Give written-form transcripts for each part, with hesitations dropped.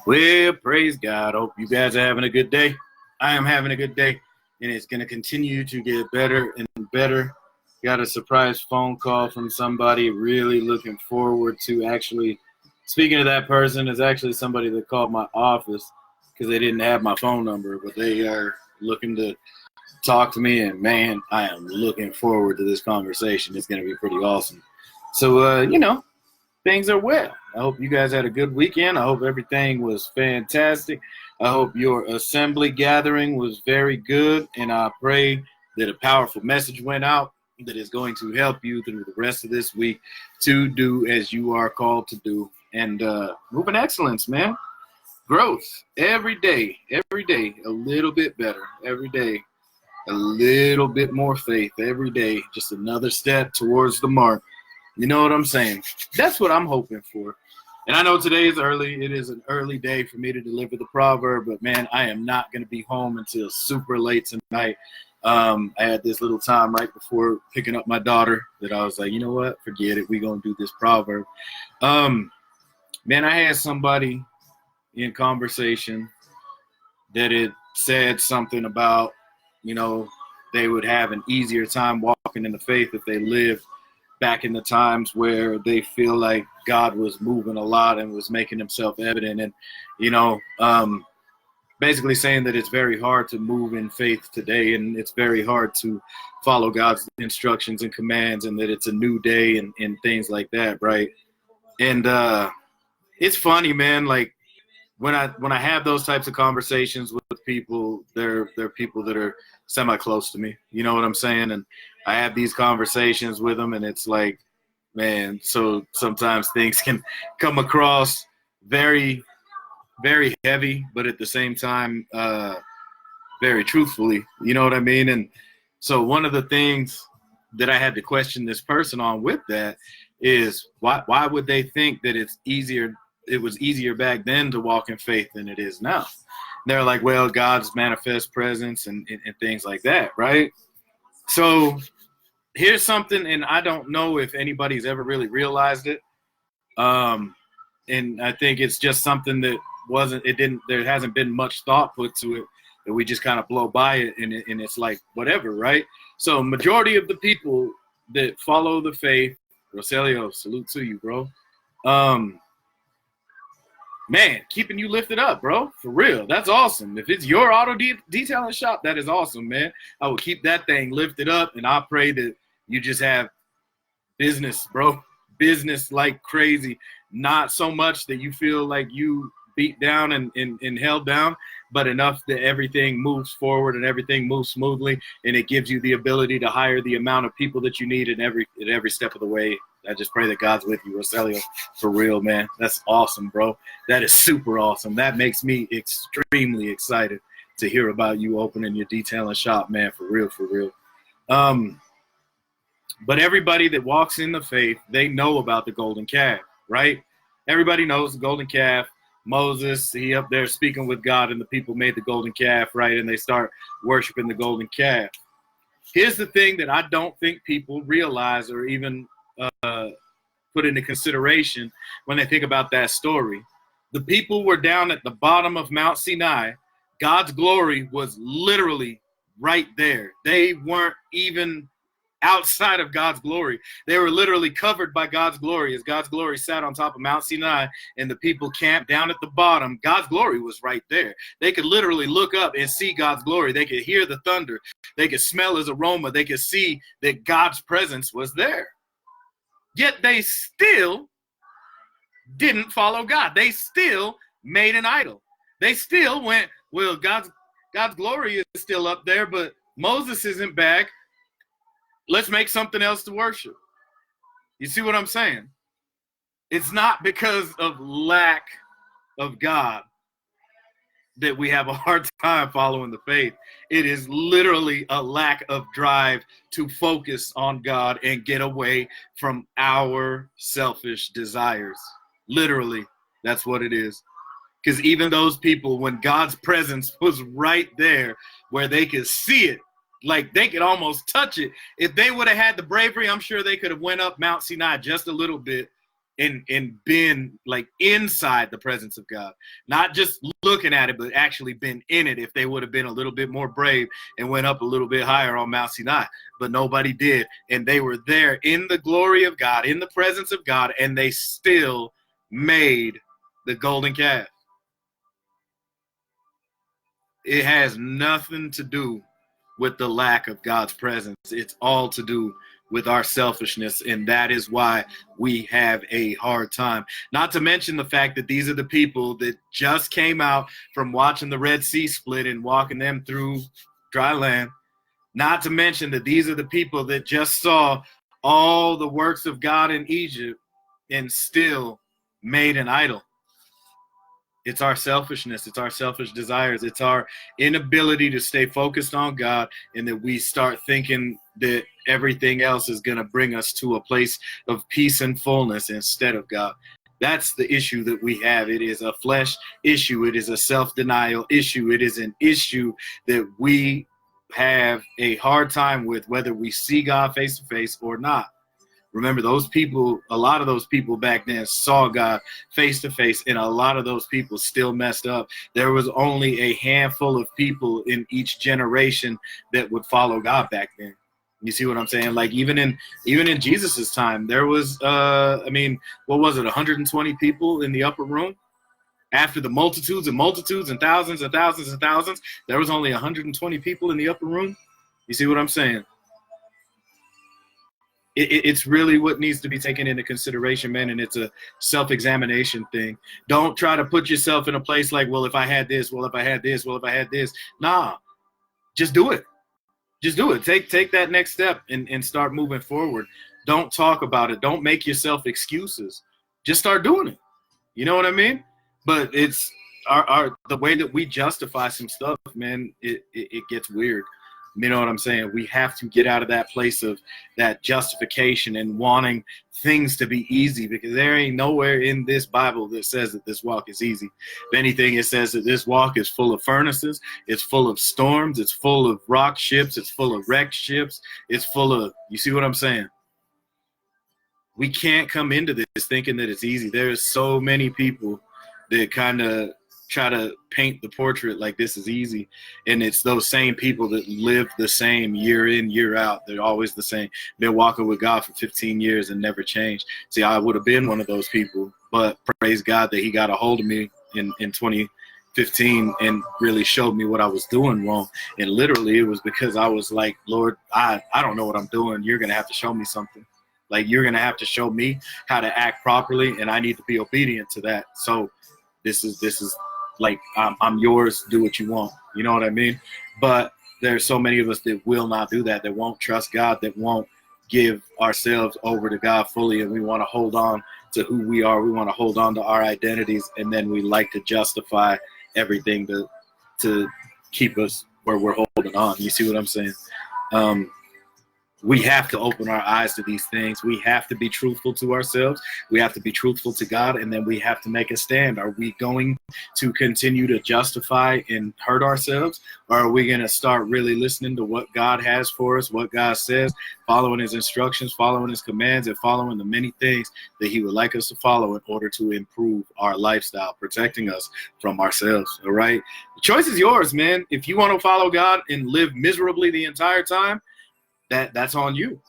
Well, praise God. Hope you guys are having a good day. I am having a good day, and it's going to continue to get better and better. Got a surprise phone call from somebody. Really looking forward to actually speaking to that person. Is actually somebody that called my office because they didn't have my phone number, but they are looking to talk to me, and man, I am looking forward to this conversation. It's going to be pretty awesome. So, things are well. I hope you guys had a good weekend. I hope everything was fantastic. I hope your assembly gathering was very good, and I pray that a powerful message went out that is going to help you through the rest of this week to do as you are called to do and move in excellence, man. Growth every day, a little bit better, every day, a little bit more faith, every day, just another step towards the mark. You know what I'm saying? That's what I'm hoping for. And I know today is early. It is an early day for me to deliver the proverb, but man, I am not going to be home until super late tonight. I had this little time right before picking up my daughter that I was like, you know what? Forget it. We're going to do this proverb. Man, I had somebody in conversation that had said something about, they would have an easier time walking in the faith if they lived back in the times where they feel like God was moving a lot and was making himself evident. And, basically saying that it's very hard to move in faith today, and it's very hard to follow God's instructions and commands, and that it's a new day and things like that, right? And it's funny, man, like when I have those types of conversations with people, they're people that are semi-close to me. You know what I'm saying? And I have these conversations with them, and it's like, man, so sometimes things can come across very, very heavy, but at the same time, very truthfully. You know what I mean? And so one of the things that I had to question this person on with that is why would they think that it was easier back then to walk in faith than it is now? They're like, well, God's manifest presence and things like that, right? So here's something, and I don't know if anybody's ever really realized it. And I think it's just something that there hasn't been much thought put to it, that we just kind of blow by it, and it's like, whatever, right? So majority of the people that follow the faith, Roselio, salute to you, bro. Man, keeping you lifted up, bro, for real. That's awesome. If it's your auto detailing shop, that is awesome, man. I will keep that thing lifted up, and I pray that you just have business, bro. Business like crazy. Not so much that you feel like you beat down and held down, but enough that everything moves forward and everything moves smoothly, and it gives you the ability to hire the amount of people that you need at every step of the way. I just pray that God's with you, Roselio, for real, man. That's awesome, bro. That is super awesome. That makes me extremely excited to hear about you opening your detailing shop, man, for real, for real. But everybody that walks in the faith, they know about the golden calf, right? Everybody knows the golden calf. Moses, he up there speaking with God, and the people made the golden calf, right? And they start worshiping the golden calf. Here's the thing that I don't think people realize or even put into consideration when they think about that story. The people were down at the bottom of Mount Sinai. God's glory was literally right there. They weren't even outside of God's glory. They were literally covered by God's glory. As God's glory sat on top of Mount Sinai and the people camped down at the bottom, God's glory was right there. They could literally look up and see God's glory. They could hear the thunder. They could smell his aroma. They could see that God's presence was there. Yet they still didn't follow God. They still made an idol. They still went, well, God's glory is still up there, but Moses isn't back. Let's make something else to worship. You see what I'm saying? It's not because of lack of God that we have a hard time following the faith. It is literally a lack of drive to focus on God and get away from our selfish desires. Literally, that's what it is. Because even those people, when God's presence was right there where they could see it, like they could almost touch it, if they would have had the bravery, I'm sure they could have went up Mount Sinai just a little bit and been like inside the presence of God, not just looking at it, but actually been in it if they would have been a little bit more brave and went up a little bit higher on Mount Sinai. But nobody did. And they were there in the glory of God, in the presence of God, and they still made the golden calf. It has nothing to do with the lack of God's presence. It's all to do with our selfishness, and that is why we have a hard time. Not to mention the fact that these are the people that just came out from watching the Red Sea split and walking them through dry land. Not to mention that these are the people that just saw all the works of God in Egypt and still made an idol. It's our selfishness. It's our selfish desires. It's our inability to stay focused on God, and that we start thinking that everything else is going to bring us to a place of peace and fullness instead of God. That's the issue that we have. It is a flesh issue. It is a self-denial issue. It is an issue that we have a hard time with, whether we see God face to face or not. Remember, those people, a lot of those people back then saw God face to face, and a lot of those people still messed up. There was only a handful of people in each generation that would follow God back then. You see what I'm saying? Like even in Jesus's time, there was, what was it, 120 people in the upper room? After the multitudes and multitudes and thousands and thousands and thousands, there was only 120 people in the upper room. You see what I'm saying? It's really what needs to be taken into consideration, man, and it's a self-examination thing. Don't try to put yourself in a place like, well, if I had this, well, if I had this, well, if I had this. Nah, just do it. Just do it. Take that next step and start moving forward. Don't talk about it. Don't make yourself excuses. Just start doing it. You know what I mean? But it's the way that we justify some stuff, man, it gets weird. You know what I'm saying? We have to get out of that place of that justification and wanting things to be easy, because there ain't nowhere in this Bible that says that this walk is easy. If anything, it says that this walk is full of furnaces, it's full of storms, it's full of rock ships, it's full of wrecked ships, it's full of, you see what I'm saying? We can't come into this thinking that it's easy. There's so many people that kind of try to paint the portrait like this is easy, and it's those same people that live the same year in, year out. They're always the same. Been walking with God for 15 years and never changed. See, I would have been one of those people, but praise God that he got a hold of me in 2015 and really showed me what I was doing wrong. And literally it was because I was like, Lord, I don't know what I'm doing. You're going to have to show me something. Like, you're going to have to show me how to act properly, and I need to be obedient to that. So this is like, I'm yours, do what you want. You know what I mean? But there's so many of us that will not do that, that won't trust God, that won't give ourselves over to God fully, and we want to hold on to who we are. We want to hold on to our identities, and then we like to justify everything to keep us where we're holding on. You see what I'm saying? We have to open our eyes to these things. We have to be truthful to ourselves. We have to be truthful to God, and then we have to make a stand. Are we going to continue to justify and hurt ourselves, or are we going to start really listening to what God has for us, what God says, following his instructions, following his commands, and following the many things that he would like us to follow in order to improve our lifestyle, protecting us from ourselves, all right? The choice is yours, man. If you want to follow God and live miserably the entire time, that's on you.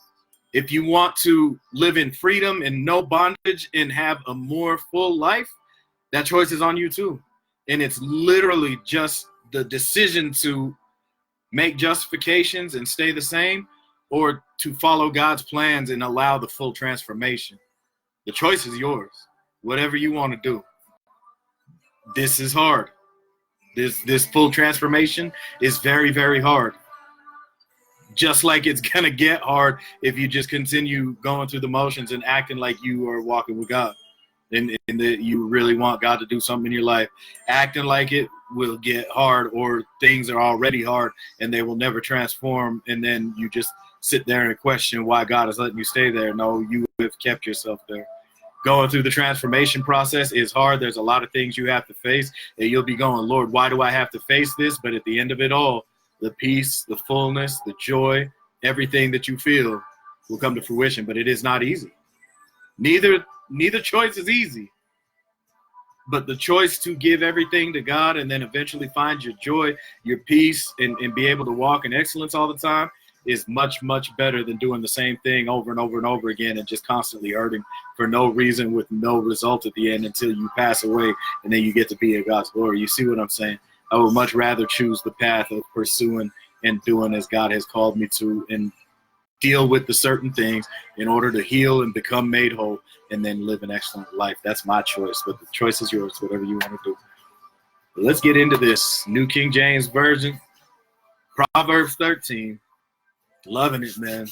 If you want to live in freedom and no bondage and have a more full life, that choice is on you too. And it's literally just the decision to make justifications and stay the same, or to follow God's plans and allow the full transformation. The choice is yours. Whatever you want to do. This is hard. This full transformation is very, very hard. Just like it's going to get hard if you just continue going through the motions and acting like you are walking with God, and that you really want God to do something in your life. Acting like it will get hard, or things are already hard and they will never transform, and then you just sit there and question why God is letting you stay there. No, you have kept yourself there. Going through the transformation process is hard. There's a lot of things you have to face, and you'll be going, Lord, why do I have to face this? But at the end of it all, the peace, the fullness, the joy, everything that you feel will come to fruition. But it is not easy. Neither Neither choice is easy. But the choice to give everything to God and then eventually find your joy, your peace, and be able to walk in excellence all the time is much, much better than doing the same thing over and over and over again and just constantly hurting for no reason with no result at the end until you pass away and then you get to be in God's glory. You see what I'm saying? I would much rather choose the path of pursuing and doing as God has called me to and deal with the certain things in order to heal and become made whole and then live an excellent life. That's my choice, but the choice is yours, whatever you want to do. But let's get into this. New King James Version, Proverbs 13. Loving it, man.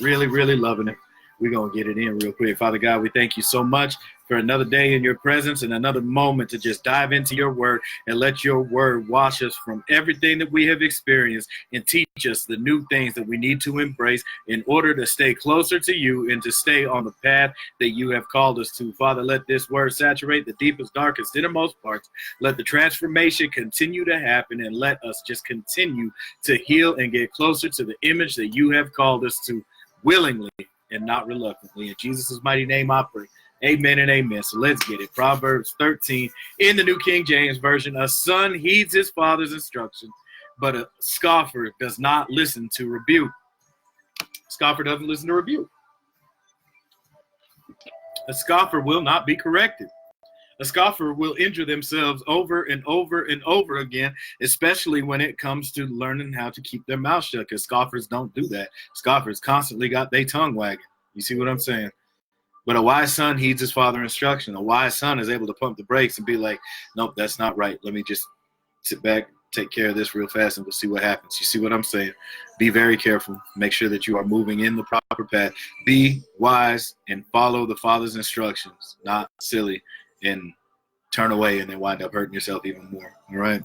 Really, really loving it. We're going to get it in real quick. Father God, we thank you so much for another day in your presence and another moment to just dive into your word and let your word wash us from everything that we have experienced and teach us the new things that we need to embrace in order to stay closer to you and to stay on the path that you have called us to. Father, let this word saturate the deepest, darkest, innermost parts. Let the transformation continue to happen and let us just continue to heal and get closer to the image that you have called us to willingly and not reluctantly. In Jesus' mighty name I pray. Amen and amen. So let's get it. Proverbs 13 in the New King James Version. A son heeds his father's instruction, but a scoffer does not listen to rebuke. Scoffer doesn't listen to rebuke. A scoffer will not be corrected. A scoffer will injure themselves over and over and over again, especially when it comes to learning how to keep their mouth shut, because scoffers don't do that. Scoffers constantly got their tongue wagging. You see what I'm saying? But a wise son heeds his father's instruction. A wise son is able to pump the brakes and be like, nope, that's not right. Let me just sit back, take care of this real fast, and we'll see what happens. You see what I'm saying? Be very careful. Make sure that you are moving in the proper path. Be wise and follow the father's instructions, not silly and turn away and then wind up hurting yourself even more. All right?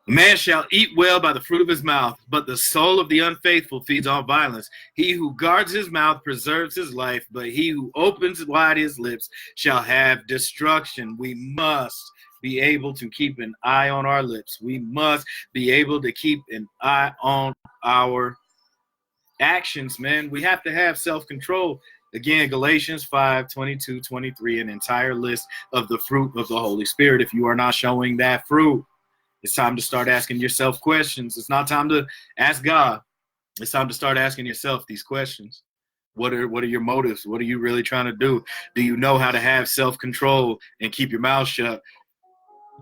A man shall eat well by the fruit of his mouth, but the soul of the unfaithful feeds on violence. He who guards his mouth preserves his life, but he who opens wide his lips shall have destruction. We must be able to keep an eye on our lips. We must be able to keep an eye on our actions, man. We have to have self-control. Again, Galatians 5, 22, 23, an entire list of the fruit of the Holy Spirit. If you are not showing that fruit, it's time to start asking yourself questions. It's not time to ask God. It's time to start asking yourself these questions. What are your motives? What are you really trying to do? Do you know how to have self-control and keep your mouth shut?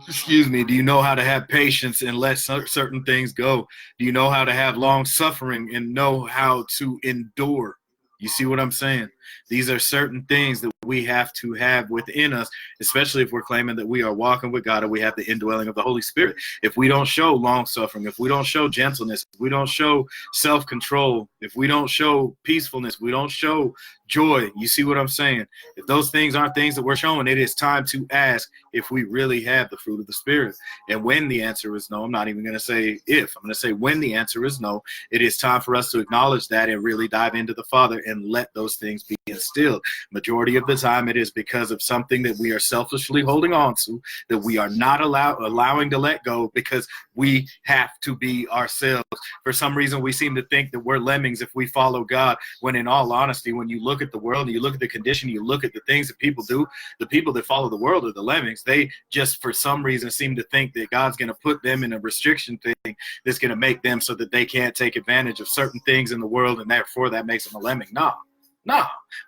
Excuse me. Do you know how to have patience and let certain things go? Do you know how to have long suffering and know how to endure? You see what I'm saying? These are certain things that we have to have within us, especially if we're claiming that we are walking with God and we have the indwelling of the Holy Spirit. If we don't show long suffering, if we don't show gentleness, if we don't show self-control, if we don't show peacefulness, we don't show joy. You see what I'm saying? If those things aren't things that we're showing, it is time to ask if we really have the fruit of the Spirit. And when the answer is no, I'm not even going to say if. I'm going to say when the answer is no, it is time for us to acknowledge that and really dive into the Father and let those things be instilled. Majority of the time, it is because of something that we are selfishly holding on to, that we are not allowing to let go because we have to be ourselves. For some reason, we seem to think that we're lemmings if we follow God, when in all honesty, when you look at the world and you look at the condition, you look at the things that people do, the people that follow the world are the lemmings. They just, for some reason, seem to think that God's going to put them in a restriction thing that's going to make them so that they can't take advantage of certain things in the world, and therefore that makes them a lemming. No.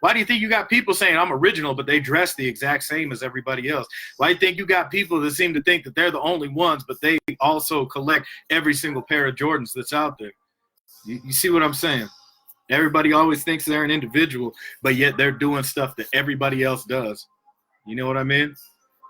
Why do you think you got people saying I'm original, but they dress the exact same as everybody else? Why do you think you got people that seem to think that they're the only ones, but they also collect every single pair of Jordans that's out there? You see what I'm saying? Everybody always thinks they're an individual, but yet they're doing stuff that everybody else does. You know what I mean?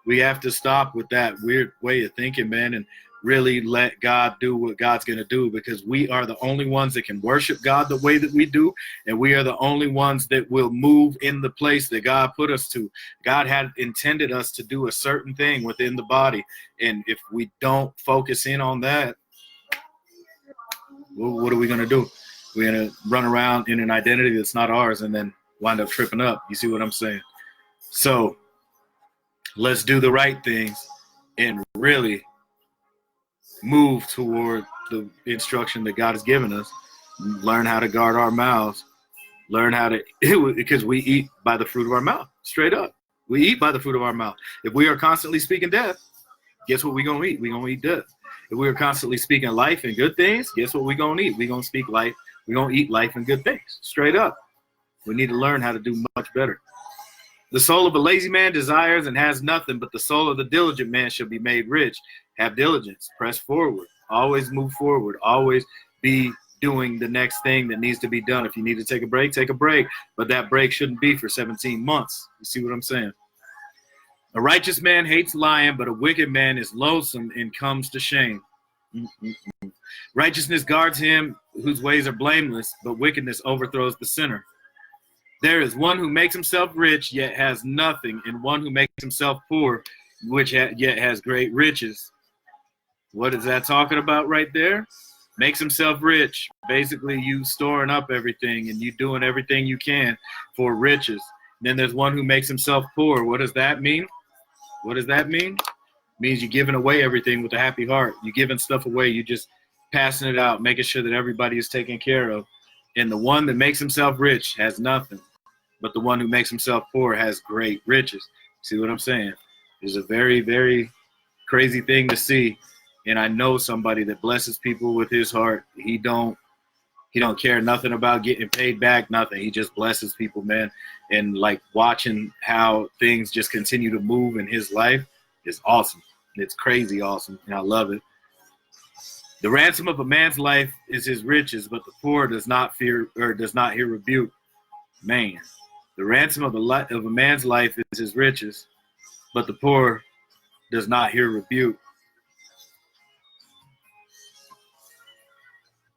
We have to stop with that weird way of thinking, man, and really let God do what God's going to do, because we are the only ones that can worship God the way that we do, and we are the only ones that will move in the place that God put us to. God had intended us to do a certain thing within the body, and if we don't focus in on that, well, what are we going to do? We're going to run around in an identity that's not ours and then wind up tripping up. You see what I'm saying? So let's do the right things and really move toward the instruction that God has given us. Learn how to guard our mouths. Learn how to, because we eat by the fruit of our mouth. Straight up. We eat by the fruit of our mouth. If we are constantly speaking death, guess what we're going to eat? We're going to eat death. If we are constantly speaking life and good things, guess what we're going to eat? We're going to speak life. We're going to eat life and good things. Straight up. We need to learn how to do much better. The soul of a lazy man desires and has nothing, but the soul of the diligent man shall be made rich. Have diligence. Press forward. Always move forward. Always be doing the next thing that needs to be done. If you need to take a break, take a break. But that break shouldn't be for 17 months. You see what I'm saying? A righteous man hates lying, but a wicked man is loathsome and comes to shame. Righteousness guards him whose ways are blameless, but wickedness overthrows the sinner. There is one who makes himself rich, yet has nothing, and one who makes himself poor, which yet has great riches. What is that talking about right there? Makes himself rich. Basically, you storing up everything and you doing everything you can for riches. Then there's one who makes himself poor. What does that mean? What does that mean? It means you're giving away everything with a happy heart. You're giving stuff away. You're just passing it out, making sure that everybody is taken care of. And the one that makes himself rich has nothing. But the one who makes himself poor has great riches. See what I'm saying? It's a very, very crazy thing to see. And I know somebody that blesses people with his heart. He don't care nothing about getting paid back, nothing. He just blesses people, man. And like watching how things just continue to move in his life is awesome. It's crazy awesome. And I love it. The ransom of a man's life is his riches, but the poor does not fear or does not hear rebuke. Man, the ransom of a man's life is his riches, but the poor does not hear rebuke.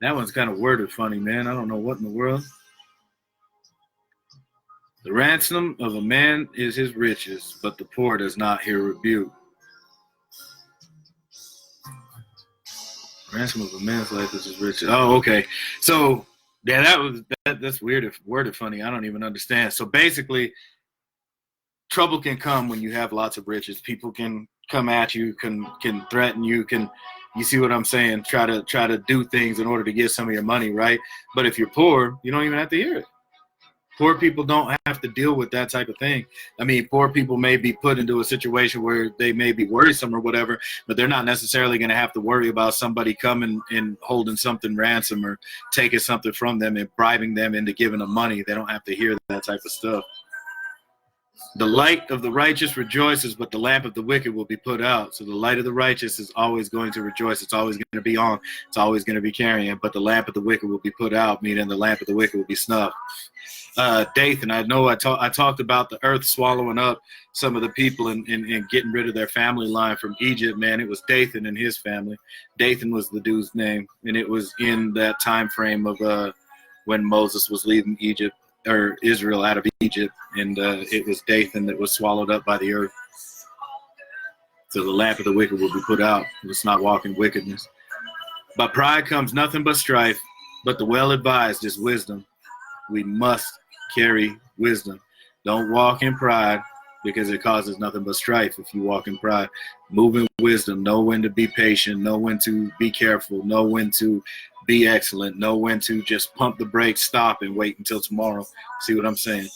That one's kind of worded funny, man. I don't know what in the world. The ransom of a man is his riches, but the poor does not hear rebuke. Ransom of a man's life is his riches. Oh, okay. So yeah, that's weird. Worded funny. I don't even understand. So basically, trouble can come when you have lots of riches. People can come at you, can threaten you, you see what I'm saying? Try to do things in order to get some of your money, right? But if you're poor, you don't even have to hear it. Poor people don't have to deal with that type of thing. I mean, poor people may be put into a situation where they may be worrisome or whatever, but they're not necessarily going to have to worry about somebody coming and holding something ransom or taking something from them and bribing them into giving them money. They don't have to hear that type of stuff. The light of the righteous rejoices, but the lamp of the wicked will be put out. So the light of the righteous is always going to rejoice. It's always going to be on. It's always going to be carrying. But the lamp of the wicked will be put out, meaning the lamp of the wicked will be snuffed. Dathan, I know I talked about the earth swallowing up some of the people and getting rid of their family line from Egypt. Man, it was Dathan and his family. Dathan was the dude's name, and it was in that time frame of when Moses was leaving Egypt. Or Israel out of Egypt, and it was Dathan that was swallowed up by the earth. So the lamp of the wicked will be put out. Let's not walk in wickedness. By pride comes nothing but strife, but the well-advised is wisdom. We must carry wisdom. Don't walk in pride because it causes nothing but strife if you walk in pride. Move in wisdom. Know when to be patient. Know when to be careful. Know when to be excellent. Know when to just pump the brakes, stop, and wait until tomorrow. See what I'm saying?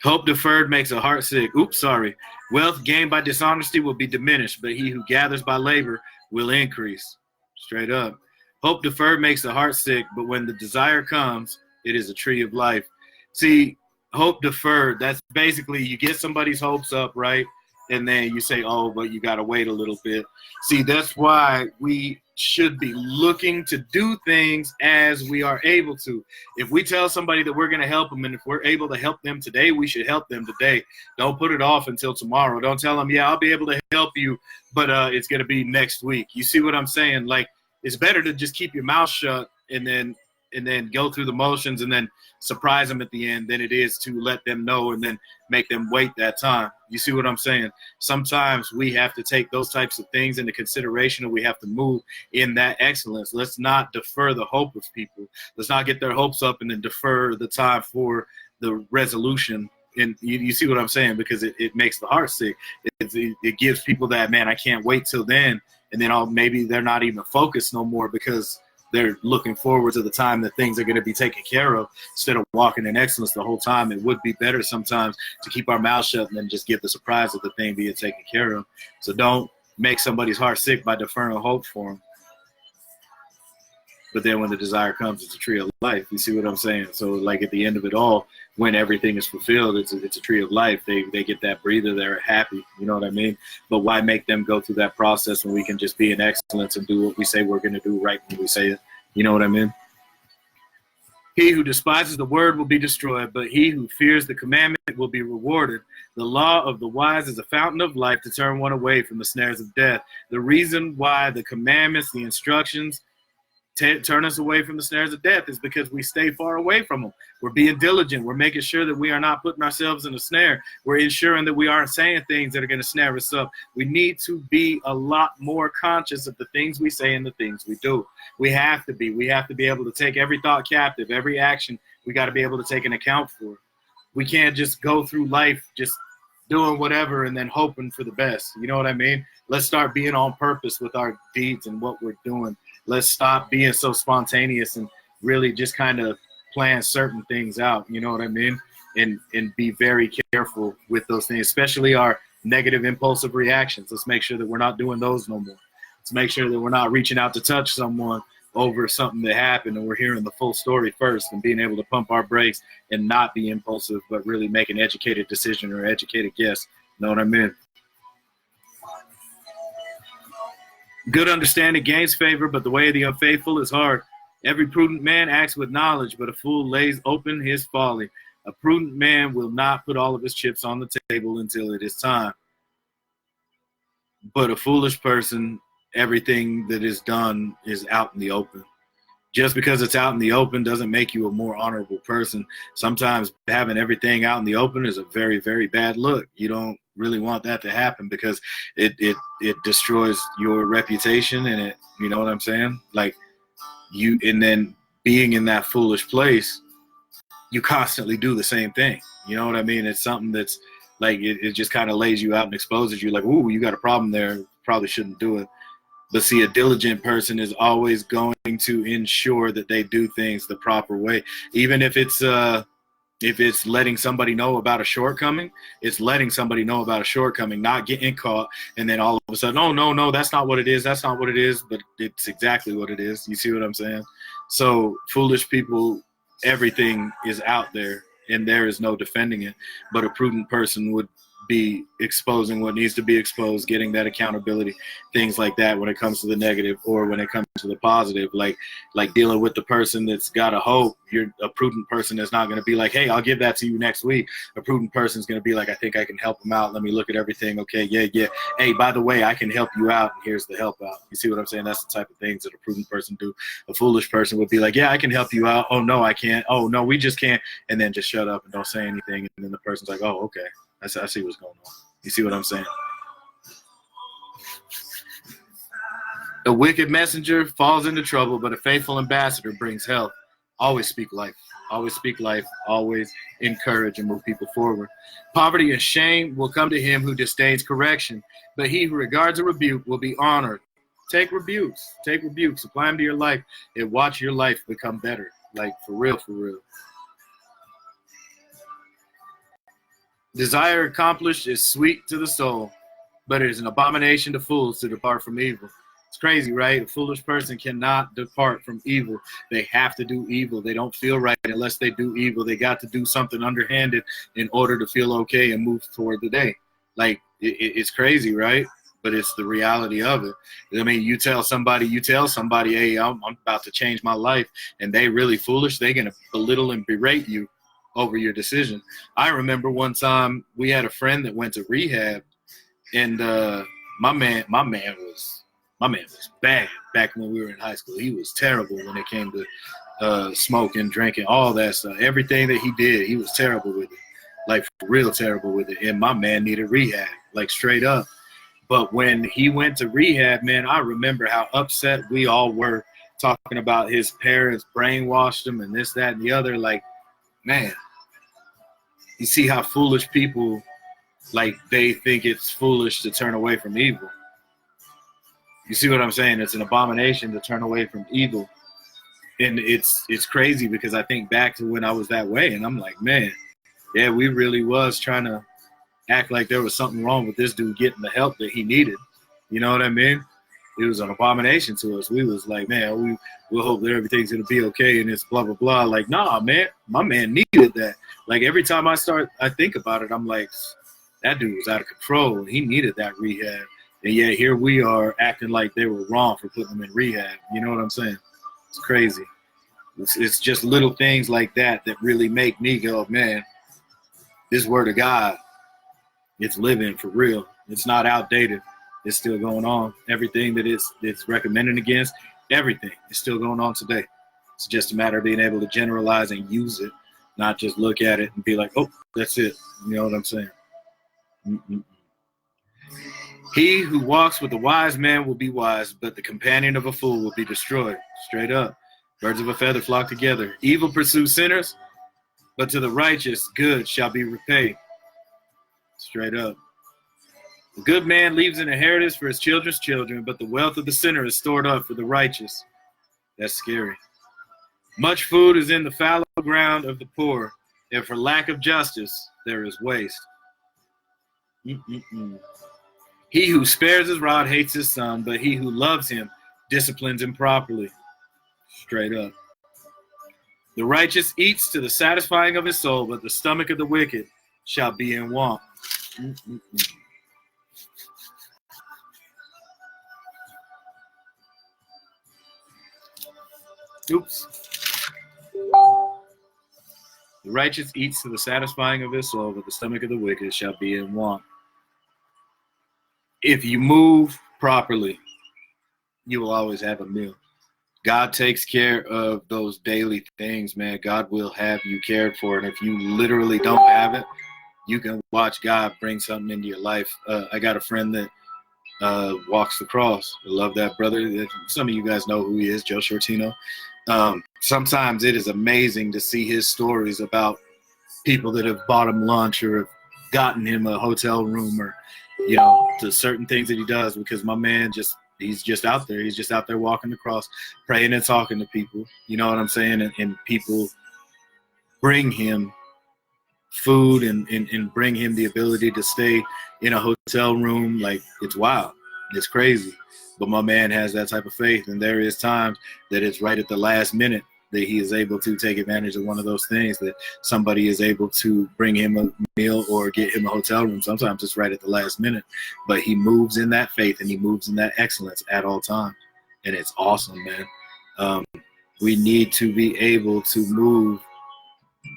Hope deferred makes a heart sick. Oops, sorry. Wealth gained by dishonesty will be diminished, but he who gathers by labor will increase. Straight up. Hope deferred makes the heart sick, but when the desire comes, it is a tree of life. See, hope deferred, that's basically you get somebody's hopes up, right? And then you say, oh, but you got to wait a little bit. See, that's why we should be looking to do things as we are able to. If we tell somebody that we're going to help them, and if we're able to help them today, we should help them today. Don't put it off until tomorrow. Don't tell them, yeah, I'll be able to help you, but it's going to be next week. You see what I'm saying? Like, it's better to just keep your mouth shut and then go through the motions and then surprise them at the end than it is to let them know and then make them wait that time. You see what I'm saying? Sometimes we have to take those types of things into consideration, and we have to move in that excellence. Let's not defer the hope of people. Let's not get their hopes up and then defer the time for the resolution. And you see what I'm saying? Because it makes the heart sick. It gives people that, man, I can't wait till then. And then maybe they're not even focused no more because they're looking forward to the time that things are going to be taken care of instead of walking in excellence the whole time. It would be better sometimes to keep our mouth shut and then just give the surprise of the thing being taken care of. So don't make somebody's heart sick by deferring hope for them. But then when the desire comes, it's a tree of life. You see what I'm saying? So like at the end of it all, when everything is fulfilled, it's a tree of life. They get that breather. They're happy. You know what I mean? But why make them go through that process when we can just be in excellence and do what we say we're going to do right when we say it? You know what I mean? He who despises the word will be destroyed, but he who fears the commandment will be rewarded. The law of the wise is a fountain of life to turn one away from the snares of death. The reason why the commandments, the instructions, turn us away from the snares of death is because we stay far away from them. We're being diligent. We're making sure that we are not putting ourselves in a snare. We're ensuring that we aren't saying things that are going to snare us up. We need to be a lot more conscious of the things we say and the things we do. We have to be. We have to be able to take every thought captive, every action. We got to be able to take an account for it. We can't just go through life just doing whatever and then hoping for the best. You know what I mean? Let's start being on purpose with our deeds and what we're doing. Let's stop being so spontaneous and really just kind of plan certain things out, you know what I mean? And be very careful with those things, especially our negative impulsive reactions. Let's make sure that we're not doing those no more. Let's make sure that we're not reaching out to touch someone over something that happened and we're hearing the full story first and being able to pump our brakes and not be impulsive, but really make an educated decision or educated guess. You know what I mean? Good understanding gains favor, but the way of the unfaithful is hard. Every prudent man acts with knowledge, but a fool lays open his folly. A prudent man will not put all of his chips on the table until it is time. But a foolish person, everything that is done is out in the open. Just because it's out in the open doesn't make you a more honorable person. Sometimes having everything out in the open is a very, very bad look. You don't really want that to happen because it destroys your reputation and it, you know what I'm saying? Like you, and then being in that foolish place, you constantly do the same thing. You know what I mean? It's something that's like, it just kind of lays you out and exposes you like, ooh, you got a problem there. Probably shouldn't do it. But see, a diligent person is always going to ensure that they do things the proper way. Even if it's letting somebody know about a shortcoming, it's letting somebody know about a shortcoming, not getting caught. And then all of a sudden, oh, no, that's not what it is. That's not what it is. But it's exactly what it is. You see what I'm saying? So foolish people, everything is out there and there is no defending it. But a prudent person would be exposing what needs to be exposed, getting that accountability, things like that when it comes to the negative or when it comes to the positive, like dealing with the person that's got a hope. You're a prudent person that's not going to be like, hey, I'll give that to you next week. A prudent person is going to be like, I think I can help him out. Let me look at everything. Okay, yeah. Hey, by the way, I can help you out, and here's the help out. You see what I'm saying? That's the type of things that a prudent person do. A foolish person would be like, yeah, I can help you out. Oh, no, I can't. Oh, no, we just can't. And then just shut up and don't say anything. And then the person's like, oh, okay. I see what's going on. You see what I'm saying? A wicked messenger falls into trouble, but a faithful ambassador brings health. Always speak life. Always speak life. Always encourage and move people forward. Poverty and shame will come to him who disdains correction, but he who regards a rebuke will be honored. Take rebukes. Apply them to your life and watch your life become better. Like, for real, for real. Desire accomplished is sweet to the soul, but it is an abomination to fools to depart from evil. It's crazy, right? A foolish person cannot depart from evil. They have to do evil. They don't feel right unless they do evil. They got to do something underhanded in order to feel okay and move toward the day. Like, it's crazy, right? But it's the reality of it. I mean, you tell somebody, hey, I'm about to change my life, and they really foolish, they're going to belittle and berate you over your decision. I remember one time we had a friend that went to rehab, and my man was bad back when we were in high school. He was terrible when it came to smoking, drinking, all that stuff. Everything that he did, he was terrible with it, like real terrible with it. And my man needed rehab, like straight up. But when he went to rehab, man, I remember how upset we all were talking about his parents brainwashed him and this, that, and the other. Like, man, you see how foolish people, like, they think it's foolish to turn away from evil. You see what I'm saying? It's an abomination to turn away from evil. And it's crazy because I think back to when I was that way, and I'm like, man, yeah, we really was trying to act like there was something wrong with this dude getting the help that he needed. You know what I mean? It was an abomination to us. We was like, man, we'll hope that everything's going to be okay and it's blah, blah, blah. Like, nah, man, my man needed that. Like, every time I think about it, I'm like, that dude was out of control. He needed that rehab. And yet here we are acting like they were wrong for putting him in rehab. You know what I'm saying? It's crazy. It's just little things like that that really make me go, man, this word of God, it's living for real. It's not outdated. It's still going on. Everything that it's recommending against, everything is still going on today. It's just a matter of being able to generalize and use it, not just look at it and be like, oh, that's it. You know what I'm saying? Mm-mm. He who walks with a wise man will be wise, but the companion of a fool will be destroyed. Straight up. Birds of a feather flock together. Evil pursues sinners, but to the righteous good shall be repaid. Straight up. The good man leaves an inheritance for his children's children, but the wealth of the sinner is stored up for the righteous. That's scary. Much food is in the fallow ground of the poor, and for lack of justice there is waste. He who spares his rod hates his son, but he who loves him disciplines him properly. Straight up. The righteous eats to the satisfying of his soul, but the stomach of the wicked shall be in want. Oops. The righteous eats to the satisfying of his soul, but the stomach of the wicked shall be in want. If you move properly, you will always have a meal. God takes care of those daily things, man. God will have you cared for. And if you literally don't have it, you can watch God bring something into your life. I got a friend that walks the cross. I love that brother. Some of you guys know who he is, Joe Shortino. Sometimes it is amazing to see his stories about people that have bought him lunch or have gotten him a hotel room or, you know, to certain things that he does, because my man he's just out there. He's just out there walking the cross, praying and talking to people. You know what I'm saying? And people bring him food and bring him the ability to stay in a hotel room. Like, it's wild. It's crazy. But my man has that type of faith. And there is times that it's right at the last minute that he is able to take advantage of one of those things, that somebody is able to bring him a meal or get him a hotel room. Sometimes it's right at the last minute, but he moves in that faith and he moves in that excellence at all times. And it's awesome, man. We need to be able to move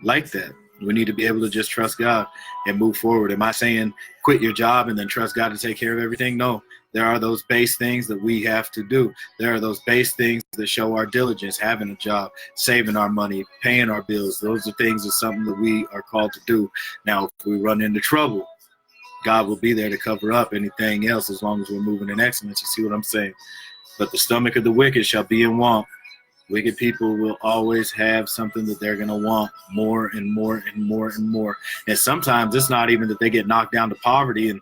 like that. We need to be able to just trust God and move forward. Am I saying quit your job and then trust God to take care of everything? No. There are those base things that we have to do. There are those base things that show our diligence, having a job, saving our money, paying our bills. Those are things that something that we are called to do. Now, if we run into trouble, God will be there to cover up anything else as long as we're moving in excellence. You see what I'm saying? But the stomach of the wicked shall be in want. Wicked people will always have something that they're going to want more and more and more and more. And sometimes it's not even that they get knocked down to poverty and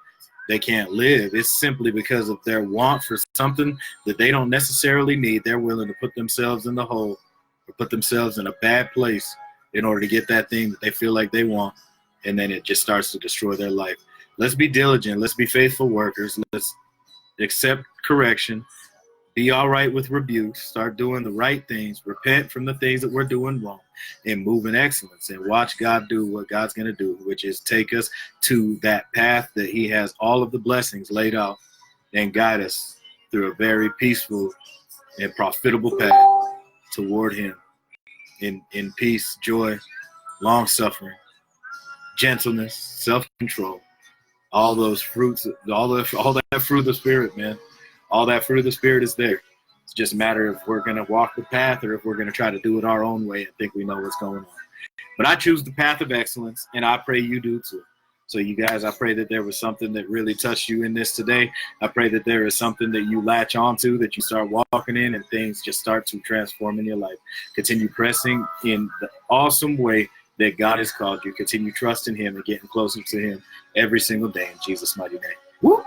they can't live. It's simply because of their want for something that they don't necessarily need. They're willing to put themselves in the hole or put themselves in a bad place in order to get that thing that they feel like they want. And then it just starts to destroy their life. Let's be diligent. Let's be faithful workers. Let's accept correction. Be all right with rebuke. Start doing the right things. Repent from the things that we're doing wrong and move in excellence, and watch God do what God's going to do, which is take us to that path that he has all of the blessings laid out and guide us through a very peaceful and profitable path toward him in peace, joy, long suffering, gentleness, self-control, all those fruits, all that fruit of the Spirit, man. All that fruit of the Spirit is there. It's just a matter if we're going to walk the path or if we're going to try to do it our own way and think we know what's going on. But I choose the path of excellence, and I pray you do too. So you guys, I pray that there was something that really touched you in this today. I pray that there is something that you latch onto, that you start walking in, and things just start to transform in your life. Continue pressing in the awesome way that God has called you. Continue trusting him and getting closer to him every single day in Jesus' mighty name. Woo!